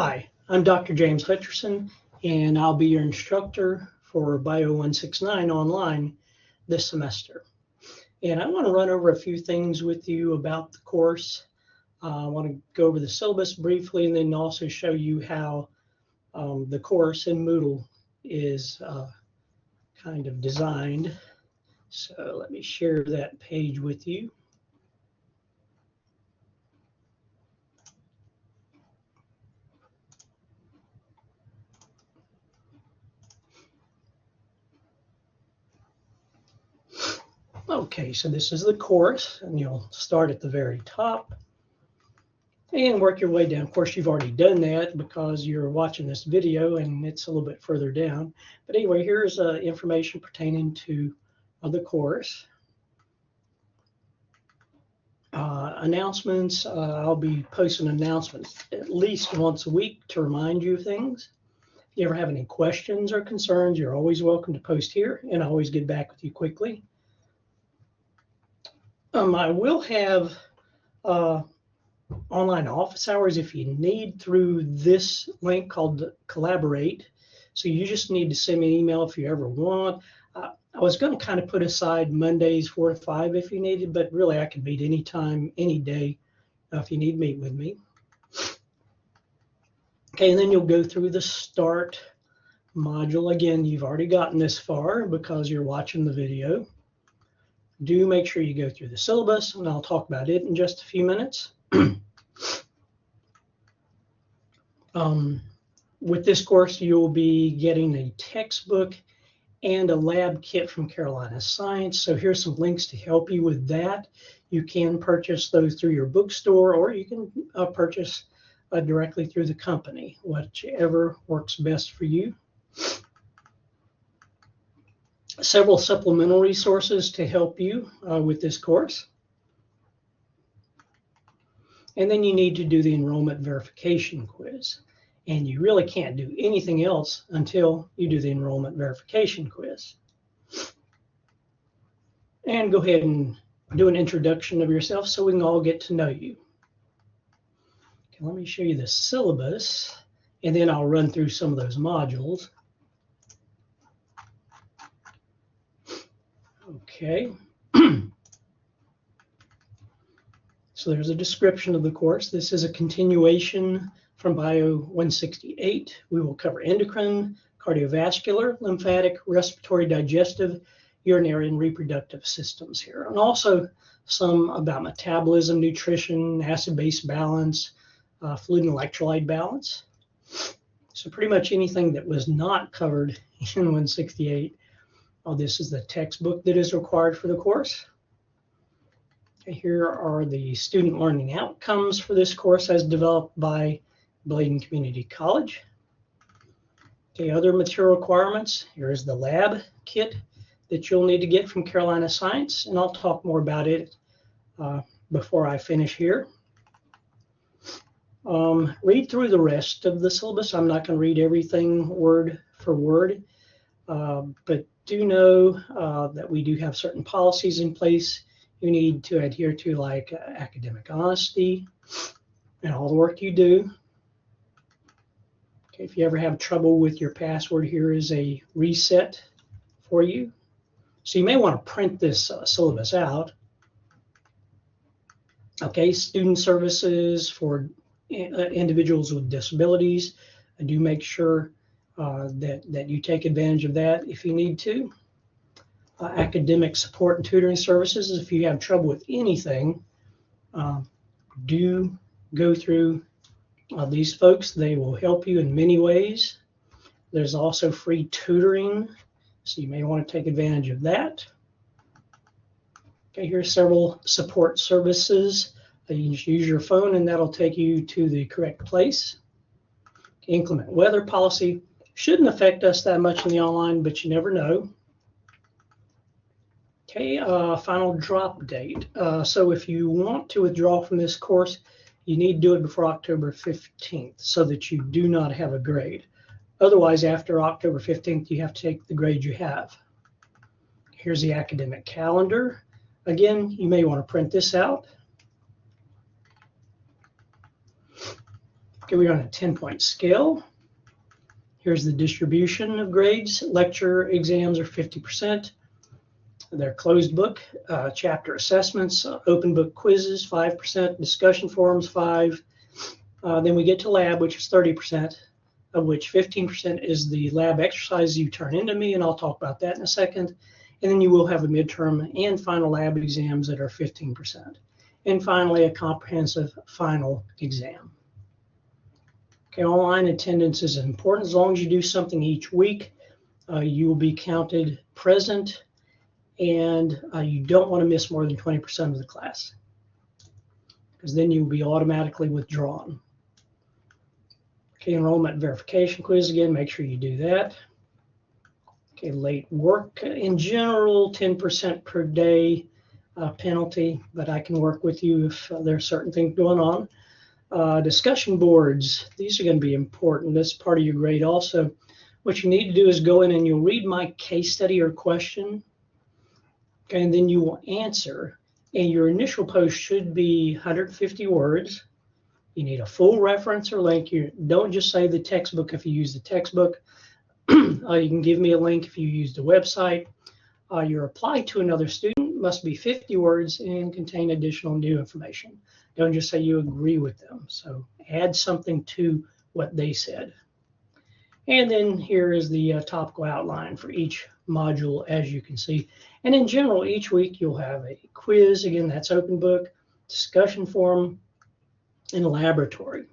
Hi, I'm Dr. James Hutcherson, and I'll be your instructor for Bio 169 online this semester. And I want to run over a few things with you about the course. I want to go over the syllabus briefly and then also show you how the course in Moodle is kind of designed. So let me share that page with you. Okay, so this is the course, and you'll start at the very top and work your way down. Of course, you've already done that because you're watching this video and it's a little bit further down. But anyway, here's information pertaining to the course. Announcements, I'll be posting announcements at least once a week to remind you of things. If you ever have any questions or concerns, you're always welcome to post here, and I'll always get back with you quickly. I will have online office hours if you need through this link called Collaborate. So you just need to send me an email if you ever want. I was going to kind of put aside Mondays 4 to 5 if you needed, but really I can meet anytime, any day if you need to meet with me. Okay, and then you'll go through the start module. Again, you've already gotten this far because you're watching the video. Do make sure you go through the syllabus, and I'll talk about it in just a few minutes. With this course, you'll be getting a textbook and a lab kit from Carolina Science. So here's some links to help you with that. You can purchase those through your bookstore, or you can purchase directly through the company, whichever works best for you. Several supplemental resources to help you with this course. And then you need to do the enrollment verification quiz. And you really can't do anything else until you do the enrollment verification quiz. And go ahead and do an introduction of yourself so we can all get to know you. Okay, let me show you the syllabus, and then I'll run through some of those modules. Okay. So there's a description of the course. This is a continuation from Bio 168. We will cover endocrine, cardiovascular, lymphatic, respiratory, digestive, urinary, and reproductive systems here. And also some about metabolism, nutrition, acid-base balance, fluid and electrolyte balance. So pretty much anything that was not covered in 168. This is the textbook that is required for the course. Here are the student learning outcomes for this course as developed by Bladen Community College. Okay, other material requirements. Here is the lab kit that you'll need to get from Carolina Science, and I'll talk more about it before I finish here. Read through the rest of the syllabus. I'm not going to read everything word for word, but do know that we do have certain policies in place you need to adhere to, like academic honesty and all the work you do. Okay, if you ever have trouble with your password, here is a reset for you. So you may want to print this syllabus out. Okay, student services for individuals with disabilities. Do make sure that you take advantage of that if you need to. Academic support and tutoring services. If you have trouble with anything, do go through these folks. They will help you in many ways. There's also free tutoring, so you may want to take advantage of that. Okay, here's several support services. You can just use your phone and that'll take you to the correct place. Inclement weather policy shouldn't affect us that much in the online, but you never know. Okay, final drop date. So if you want to withdraw from this course, you need to do it before October 15th so that you do not have a grade. Otherwise, after October 15th, you have to take the grade you have. Here's the academic calendar. Again, you may want to print this out. Okay, we're on a 10-point scale. Here's the distribution of grades. Lecture exams are 50%. They're closed book, chapter assessments, open book quizzes, 5%, discussion forums, 5%. Then we get to lab, which is 30%, of which 15% is the lab exercise you turn into me, and I'll talk about that in a second. And then you will have a midterm and final lab exams that are 15%. And finally, a comprehensive final exam. Okay, online attendance is important. As long as you do something each week, you will be counted present, and you don't want to miss more than 20% of the class, because then you'll be automatically withdrawn. Okay, enrollment verification quiz, again, make sure you do that. Okay, late work, in general, 10% per day penalty, but I can work with you if there's certain things going on. Discussion boards, these are going to be important. This is part of your grade also. What you need to do is go in and you'll read my case study or question, okay, and then you will answer. And your initial post should be 150 words. You need a full reference or link. You don't just say the textbook if you use the textbook. You can give me a link if you use the website. Your reply to another student must be 50 words and contain additional new information. Don't just say you agree with them. So add something to what they said. And then here is the topical outline for each module, as you can see. And in general, each week you'll have a quiz. Again, that's open book, discussion forum, and a laboratory.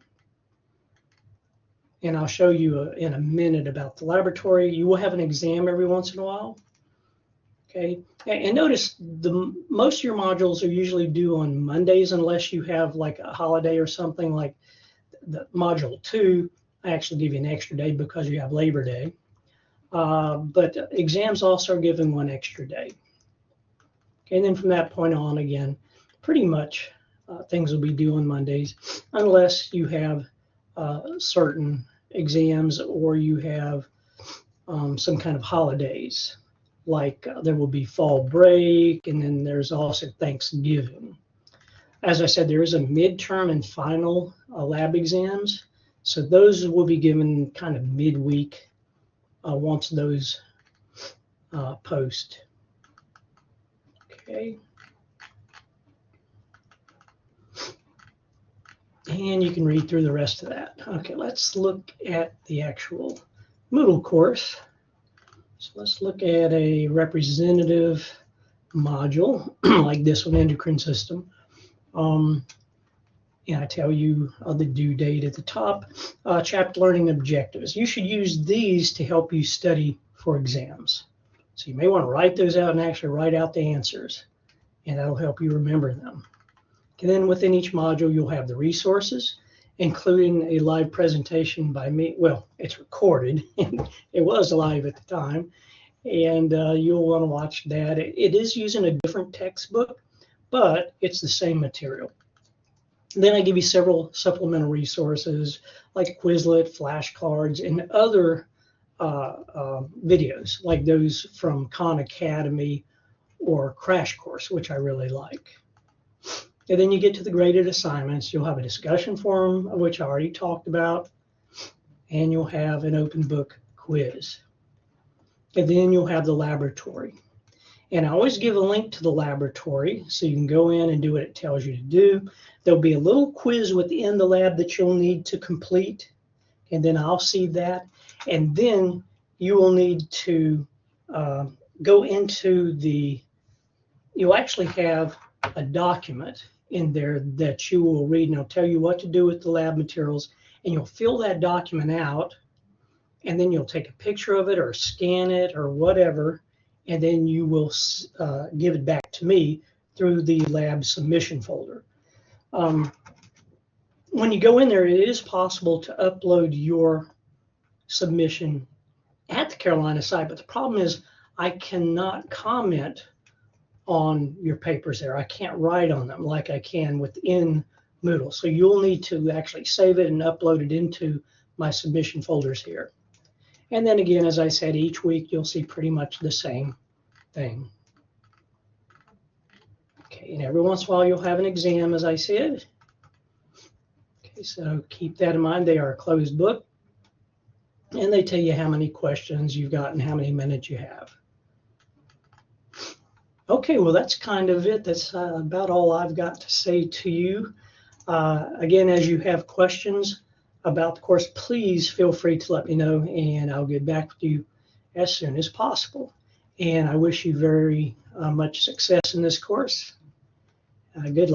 And I'll show you in a minute about the laboratory. You will have an exam every once in a while. Okay, and notice most of your modules are usually due on Mondays, unless you have like a holiday or something. Like the module 2, I actually give you an extra day because you have Labor Day. But exams also are given 1 extra day. Okay, and then from that point on, again, pretty much things will be due on Mondays, unless you have certain exams or you have some kind of holidays. Like there will be fall break, and then there's also Thanksgiving. As I said, there is a midterm and final lab exams. So those will be given kind of midweek once those post. Okay. And you can read through the rest of that. Okay, let's look at the actual Moodle course. So let's look at a representative module like this one, endocrine system. And I tell you the due date at the top. Chapter learning objectives. You should use these to help you study for exams. So you may want to write those out and actually write out the answers, and that'll help you remember them. And then within each module, you'll have the resources, including a live presentation by me. Well, it's recorded. It was live at the time, and you'll want to watch that. It is using a different textbook, but it's the same material. Then I give you several supplemental resources like Quizlet, flashcards, and other videos like those from Khan Academy or Crash Course, which I really like. And then you get to the graded assignments. You'll have a discussion forum, which I already talked about, and you'll have an open book quiz. And then you'll have the laboratory. And I always give a link to the laboratory so you can go in and do what it tells you to do. There'll be a little quiz within the lab that you'll need to complete, and then I'll see that. And then you will need to go into you'll actually have a document in there that you will read, and it'll tell you what to do with the lab materials, and you'll fill that document out, and then you'll take a picture of it or scan it or whatever, and then you will give it back to me through the lab submission folder. When you go in there, it is possible to upload your submission at the Carolina site, but the problem is I cannot comment on your papers there. I can't write on them like I can within Moodle. So you'll need to actually save it and upload it into my submission folders here. And then again, as I said, each week you'll see pretty much the same thing. Okay, and every once in a while you'll have an exam, as I said. Okay, So keep that in mind. They are a closed book, and they tell you how many questions you've got and how many minutes you have. Okay, well, that's kind of it. That's about all I've got to say to you. Again, as you have questions about the course, please feel free to let me know, and I'll get back with you as soon as possible. And I wish you very much success in this course. Good luck.